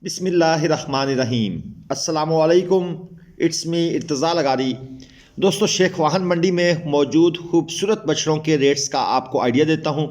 बिस्मिल्लाहिर्रहमानिर्रहीम। अस्सलामुअलैकुम। It's me Irtaza Lagari. दोस्तों, शेख वाहन मंडी में मौजूद खूबसूरत बछड़ों के रेट्स का आपको आइडिया देता हूँ।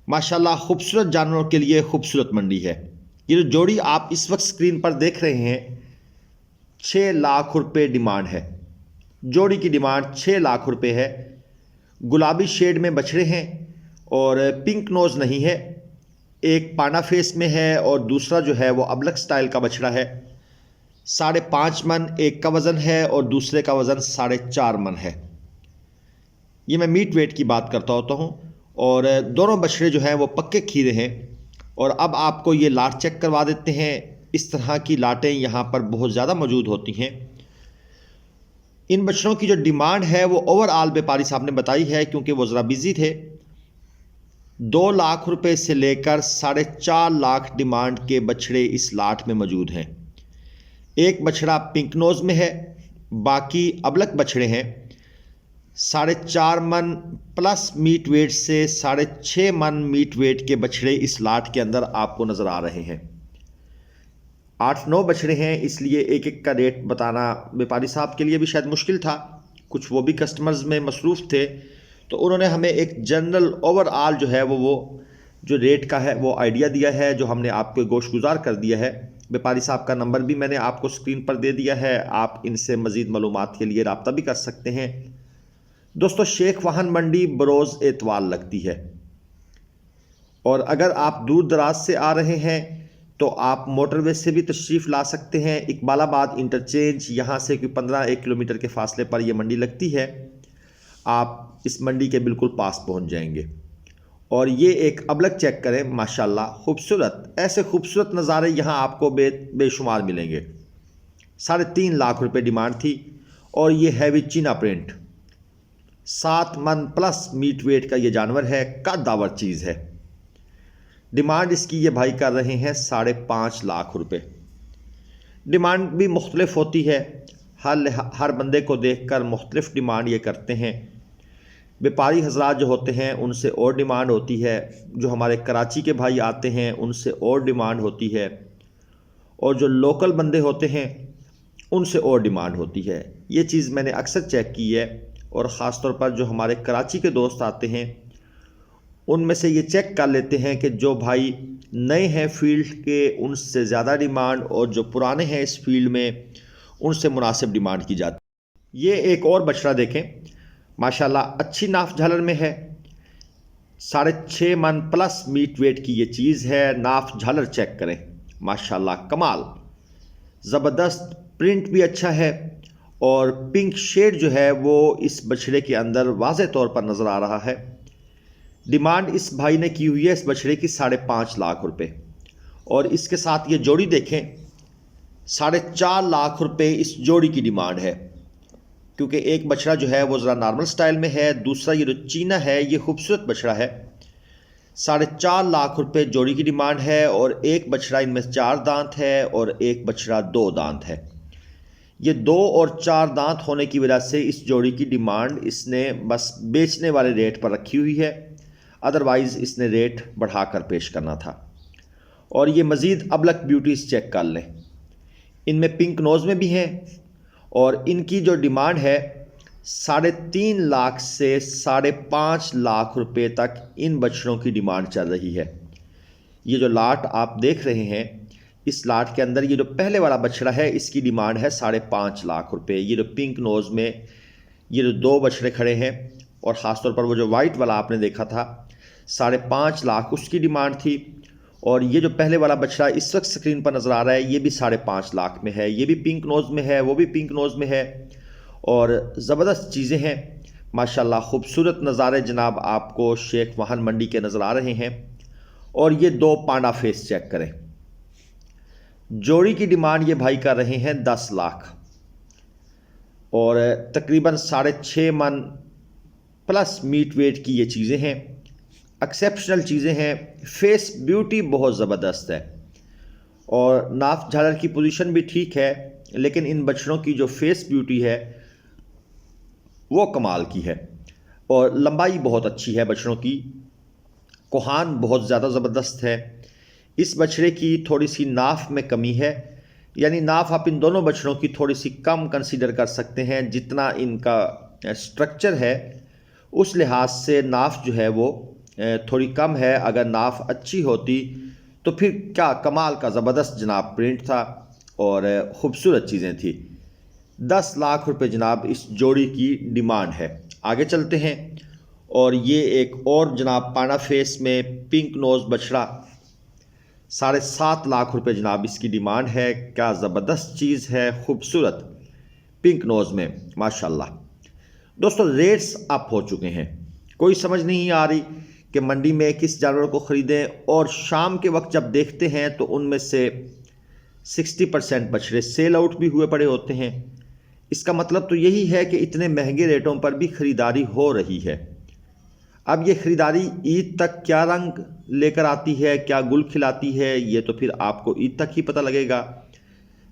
माशाल्लाह खूबसूरत जानवरों के लिए खूबसूरत मंडी है। ये जो जोड़ी आप इस वक्त स्क्रीन पर देख रहे हैं, 6 लाख रुपए डिमांड है। जोड़ी की डिमांड 6 लाख रुपए है। गुलाबी शेड में बछड़े हैं और पिंक नोज़ नहीं है। एक पाना फेस में है और दूसरा जो है वो अबलक स्टाइल का बछड़ा है। 5.5 मन एक का वज़न है और दूसरे का वज़न 4.5 मन है। ये मैं मीट वेट की बात करता होता हूँ। और दोनों बछड़े जो हैं वो पक्के खीरे हैं। और अब आपको ये लाट चेक करवा देते हैं। इस तरह की लाटें यहाँ पर बहुत ज़्यादा मौजूद होती हैं। इन बछड़ों की जो डिमांड है वो ओवरऑल व्यापारी साहब ने बताई है, क्योंकि वो ज़रा बिजी थे। 2 लाख रुपए से लेकर 4.5 लाख डिमांड के बछड़े इस लाट में मौजूद हैं। एक बछड़ा पिंक नोज में है, बाकी अबलक बछड़े हैं। 4.5 मन प्लस मीट वेट से 6.5 मन मीट वेट के बछड़े इस लाट के अंदर आपको नज़र आ रहे हैं। 8-9 बछड़े हैं, इसलिए एक एक का रेट बताना व्यापारी साहब के लिए भी शायद मुश्किल था। कुछ वो भी कस्टमर्स में मसरूफ़ थे, तो उन्होंने हमें एक जनरल ओवरऑल जो है वो जो रेट का है वो आइडिया दिया है, जो हमने आपको गोशगुजार कर दिया है। व्यापारी साहब का नंबर भी मैंने आपको स्क्रीन पर दे दिया है, आप इनसे मज़ीद मालूमात के लिए रब्ता भी कर सकते हैं। दोस्तों, शेख वाहन मंडी बरोज़ एतवार लगती है। और अगर आप दूर दराज से आ रहे हैं तो आप मोटरवे से भी तशरीफ़ ला सकते हैं। इकबालाबाद इंटरचेंज यहाँ से कोई 15-1 किलोमीटर के फासले पर यह मंडी लगती है। आप इस मंडी के बिल्कुल पास पहुँच जाएंगे। और ये एक अबलक चेक करें, माशाल्लाह खूबसूरत। ऐसे खूबसूरत नज़ारे यहाँ आपको बेशुमार मिलेंगे। 3.5 लाख रुपए डिमांड थी। और ये हैवी चीना प्रिंट 7 मन प्लस मीट वेट का ये जानवर है, कद्दावर चीज़ है। डिमांड इसकी ये भाई कर रहे हैं 5.5 लाख रुपए। डिमांड भी मुख्तलिफ होती है, हर बंदे को देखकर मुख्तलिफ डिमांड ये करते हैं। व्यापारी हजरात जो होते हैं उनसे और डिमांड होती है, जो हमारे कराची के भाई आते हैं उनसे और डिमांड होती है, और जो लोकल बंदे होते हैं उनसे और डिमांड होती है। ये चीज़ मैंने अक्सर चेक की है। और ख़ास तौर पर जो हमारे कराची के दोस्त आते हैं उनमें से ये चेक कर लेते हैं कि जो भाई नए हैं फील्ड के उनसे ज़्यादा डिमांड, और जो पुराने हैं इस फील्ड में उनसे मुनासिब डिमांड की जाती है। ये एक और बछड़ा देखें, माशाल्लाह अच्छी नाफ झालर में है। 6.5 मन प्लस मीट वेट की ये चीज़ है। नाफ झालर चेक करें, माशाल्लाह कमाल, ज़बरदस्त प्रिंट भी अच्छा है। और पिंक शेड जो है वो इस बछड़े के अंदर वाज़े तौर पर नज़र आ रहा है। डिमांड इस भाई ने की हुई है इस बछड़े की 5.5 लाख रुपए। और इसके साथ ये जोड़ी देखें, 4.5 लाख रुपए इस जोड़ी की डिमांड है। क्योंकि एक बछड़ा जो है वो ज़रा नॉर्मल स्टाइल में है, दूसरा ये जो चीना है ये खूबसूरत बछड़ा है। 4.5 लाख रुपए जोड़ी की डिमांड है। और एक बछड़ा इनमें 4 दांत है और एक बछड़ा 2 दांत है। ये 2 और 4 दांत होने की वजह से इस जोड़ी की डिमांड इसने बस बेचने वाले रेट पर रखी हुई है, अदरवाइज़ इसने रेट बढ़ाकर पेश करना था। और ये मज़ीद अबलक ब्यूटीज़ चेक कर लें, इनमें पिंक नोज़ में भी हैं। और इनकी जो डिमांड है 3.5 लाख से 5.5 लाख रुपए तक इन बछड़ों की डिमांड चल रही है। ये जो लाट आप देख रहे हैं, इस लाट के अंदर ये जो पहले वाला बछड़ा है इसकी डिमांड है 5.5 लाख रुपए। ये जो पिंक नोज़ में ये जो 2 बछड़े खड़े हैं, और ख़ासतौर पर वो जो वाइट वाला आपने देखा था 5.5 लाख उसकी डिमांड थी। और ये जो पहले वाला बछड़ा इस वक्त स्क्रीन पर नज़र आ रहा है ये भी 5.5 लाख में है। ये भी पिंक नोज़ में है, वो भी पिंक नोज़ में है। और ज़बरदस्त चीज़ें हैं, माशाल्लाह खूबसूरत नज़ारे जनाब आपको शेख वाहन मंडी के नज़र आ रहे हैं। और ये 2 पांडा फेस चेक करें। जोड़ी की डिमांड ये भाई कर रहे हैं 10 लाख। और तकरीबन 6.5 मन प्लस मीट वेट की ये चीज़ें हैं, एक्सेप्शनल चीज़ें हैं। फेस ब्यूटी बहुत ज़बरदस्त है और नाफ झालर की पोजीशन भी ठीक है, लेकिन इन बछड़ों की जो फेस ब्यूटी है वो कमाल की है। और लंबाई बहुत अच्छी है बछड़ों की, कोहान बहुत ज़्यादा ज़बरदस्त है। इस बछड़े की थोड़ी सी नाफ में कमी है, यानी नाफ आप इन दोनों बछड़ों की थोड़ी सी कम कंसीडर कर सकते हैं। जितना इनका स्ट्रक्चर है उस लिहाज से नाफ जो है वो थोड़ी कम है। अगर नाफ अच्छी होती तो फिर क्या कमाल का ज़बरदस्त जनाब प्रिंट था और ख़ूबसूरत चीज़ें थी। 10 लाख रुपए जनाब इस जोड़ी की डिमांड है। आगे चलते हैं और ये एक और जनाब पाना फेस में पिंक नोज़ बछड़ा, 7.5 लाख रुपए जनाब इसकी डिमांड है। क्या ज़बरदस्त चीज़ है, खूबसूरत पिंक नोज़ में माशाल्लाह। दोस्तों रेट्स अप हो चुके हैं, कोई समझ नहीं आ रही कि मंडी में किस जानवर को ख़रीदें, और शाम के वक्त जब देखते हैं तो उनमें से 60% बछड़े सेल आउट भी हुए पड़े होते हैं। इसका मतलब तो यही है कि इतने महंगे रेटों पर भी ख़रीदारी हो रही है। अब ये ख़रीदारी ईद तक क्या रंग लेकर आती है, क्या गुल खिलाती है, ये तो फिर आपको ईद तक ही पता लगेगा।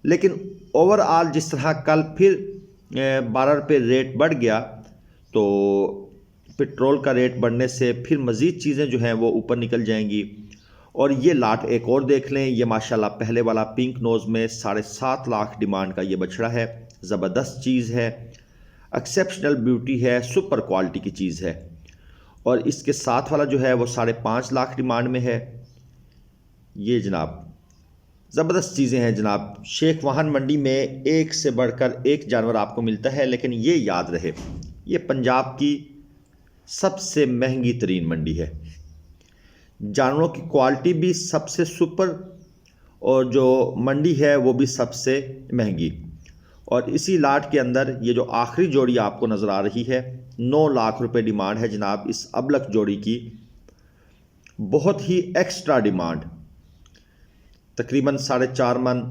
लेकिन ओवरऑल जिस तरह कल फिर 12 रुपये रेट बढ़ गया, तो पेट्रोल का रेट बढ़ने से फिर मज़ीद चीज़ें जो हैं वो ऊपर निकल जाएंगी। और ये लाट एक और देख लें, ये माशाल्लाह पहले वाला पिंक नोज़ में 7.5 लाख डिमांड का ये बछड़ा है। ज़बरदस्त चीज़ है, एक्सेप्शनल ब्यूटी है, सुपर क्वालिटी की चीज़ है। और इसके साथ वाला जो है वो 5.5 लाख डिमांड में है। ये जनाब ज़बरदस्त चीज़ें हैं जनाब। शेख वाहन मंडी में एक से बढ़कर एक जानवर आपको मिलता है, लेकिन ये याद रहे ये पंजाब की सबसे महंगी तरीन मंडी है। जानवरों की क्वालिटी भी सबसे सुपर और जो मंडी है वो भी सबसे महंगी। और इसी लाट के अंदर ये जो आखिरी जोड़ी आपको नज़र आ रही है, 9 लाख रुपए डिमांड है जनाब इस अबलक जोड़ी की। बहुत ही एक्स्ट्रा डिमांड, तकरीबन 4.5 मन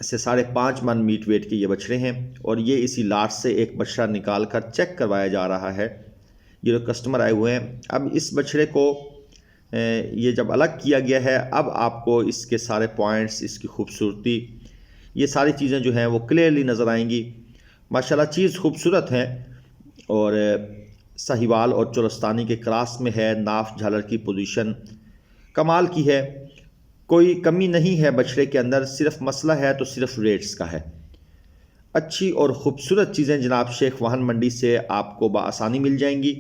से 5.5 मन मीट वेट के ये बछड़े हैं। और ये इसी लाट से एक बछड़ा निकाल कर चेक करवाया जा रहा है। ये जो कस्टमर आए हुए हैं, अब इस बछड़े को ये जब अलग किया गया है, अब आपको इसके सारे पॉइंट्स, इसकी खूबसूरती, ये सारी चीज़ें जो हैं वो क्लियरली नज़र आएंगी। माशाल्लाह चीज़ खूबसूरत है और साहिवाल और चोलस्तानी के क्रॉस में है। नाफ झालर की पोजीशन कमाल की है, कोई कमी नहीं है बछड़े के अंदर। सिर्फ मसला है तो सिर्फ रेट्स का है। अच्छी और ख़ूबसूरत चीज़ें जनाब शेख वाहन मंडी से आपको बआसानी मिल जाएंगी,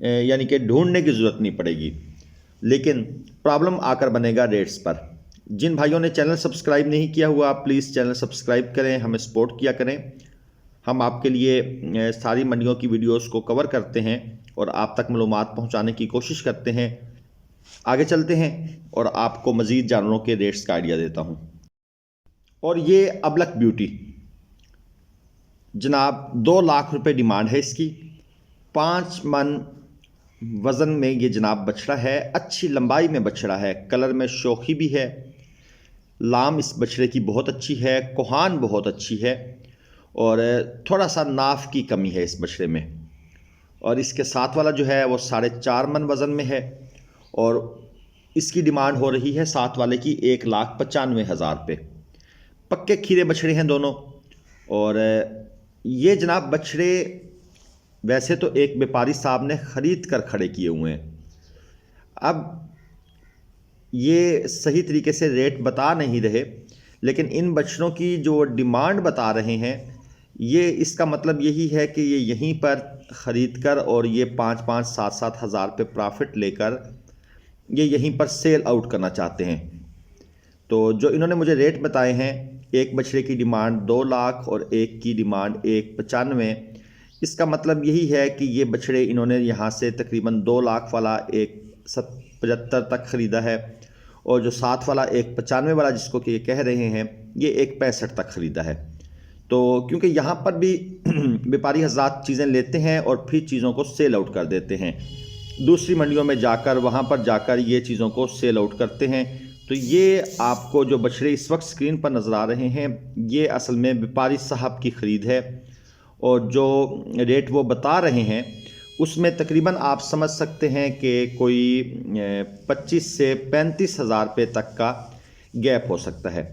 यानी कि ढूंढने की ज़रूरत नहीं पड़ेगी। लेकिन प्रॉब्लम आकर बनेगा रेट्स पर। जिन भाइयों ने चैनल सब्सक्राइब नहीं किया हुआ, प्लीज़ चैनल सब्सक्राइब करें, हमें सपोर्ट किया करें। हम आपके लिए सारी मंडियों की वीडियोस को कवर करते हैं और आप तक मालूमात पहुंचाने की कोशिश करते हैं। आगे चलते हैं और आपको मज़ीद जानवरों के रेट्स का आइडिया देता हूं। और ये अबलक ब्यूटी जनाब 2 लाख रुपए डिमांड है इसकी। 5 मन वज़न में ये जनाब बछड़ा है। अच्छी लंबाई में बछड़ा है, कलर में शोखी भी है। लाम इस बछड़े की बहुत अच्छी है, कोहान बहुत अच्छी है और थोड़ा सा नाफ की कमी है इस बछड़े में। और इसके साथ वाला जो है वो 4.5 मन वज़न में है और इसकी डिमांड हो रही है साथ वाले की 1,95,000 रुपये। पक्के खीरे बछड़े हैं दोनों। और ये जनाब बछड़े वैसे तो एक व्यापारी साहब ने ख़रीद कर खड़े किए हुए हैं। अब ये सही तरीके से रेट बता नहीं रहे, लेकिन इन बछड़ों की जो डिमांड बता रहे हैं, ये इसका मतलब यही है कि ये यहीं पर ख़रीद कर और ये 5-5, 7-7 हज़ार रुपये प्रॉफिट लेकर ये यहीं पर सेल आउट करना चाहते हैं। तो जो इन्होंने मुझे रेट बताए हैं, एक बछड़े की डिमांड 2 लाख और एक की डिमांड 1,95। इसका मतलब यही है कि ये बछड़े इन्होंने यहाँ से तकरीबन 2 लाख वाला 1,75 तक ख़रीदा है और जो साथ वाला 1,95 वाला जिसको कि ये कह रहे हैं, ये 1,65 तक ख़रीदा है। तो क्योंकि यहाँ पर भी व्यापारी हज़रात चीज़ें लेते हैं और फिर चीज़ों को सेल आउट कर देते हैं, दूसरी मंडियों में जाकर, वहाँ पर जाकर ये चीज़ों को सेल आउट करते हैं। तो ये आपको जो बछड़े इस वक्त स्क्रीन पर नज़र आ रहे हैं, ये असल में व्यापारी साहब की ख़रीद है और जो रेट वो बता रहे हैं उसमें तकरीबन आप समझ सकते हैं कि कोई 25 से 35 हज़ार रुपये तक का गैप हो सकता है।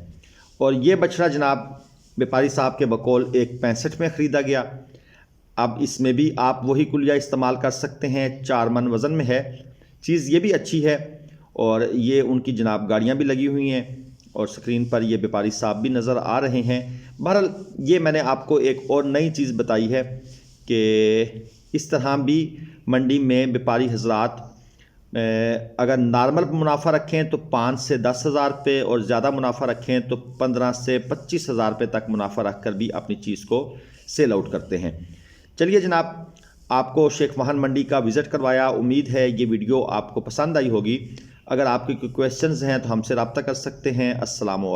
और ये बछड़ा जनाब व्यापारी साहब के बकौल 1,65 में ख़रीदा गया। अब इसमें भी आप वही कुलिया इस्तेमाल कर सकते हैं, 4 मन वज़न में है। चीज़ ये भी अच्छी है और ये उनकी जनाब गाड़ियाँ भी लगी हुई हैं और स्क्रीन पर ये व्यापारी साहब भी नज़र आ रहे हैं। बहरहाल ये मैंने आपको एक और नई चीज़ बताई है कि इस तरह भी मंडी में व्यापारी हजरात अगर नॉर्मल मुनाफा रखें तो 5 से 10 हज़ार रुपये और ज़्यादा मुनाफा रखें तो 15 से 25 हज़ार रुपये तक मुनाफा रख कर भी अपनी चीज़ को सेल आउट करते हैं। चलिए जनाब, आपको शेख वाहन मंडी का विज़िट करवाया। उम्मीद है ये वीडियो आपको पसंद आई होगी। अगर आपके कोई क्वेश्चंस हैं तो हमसे रब्ता कर सकते हैं। अस्सलाम वालेकुम।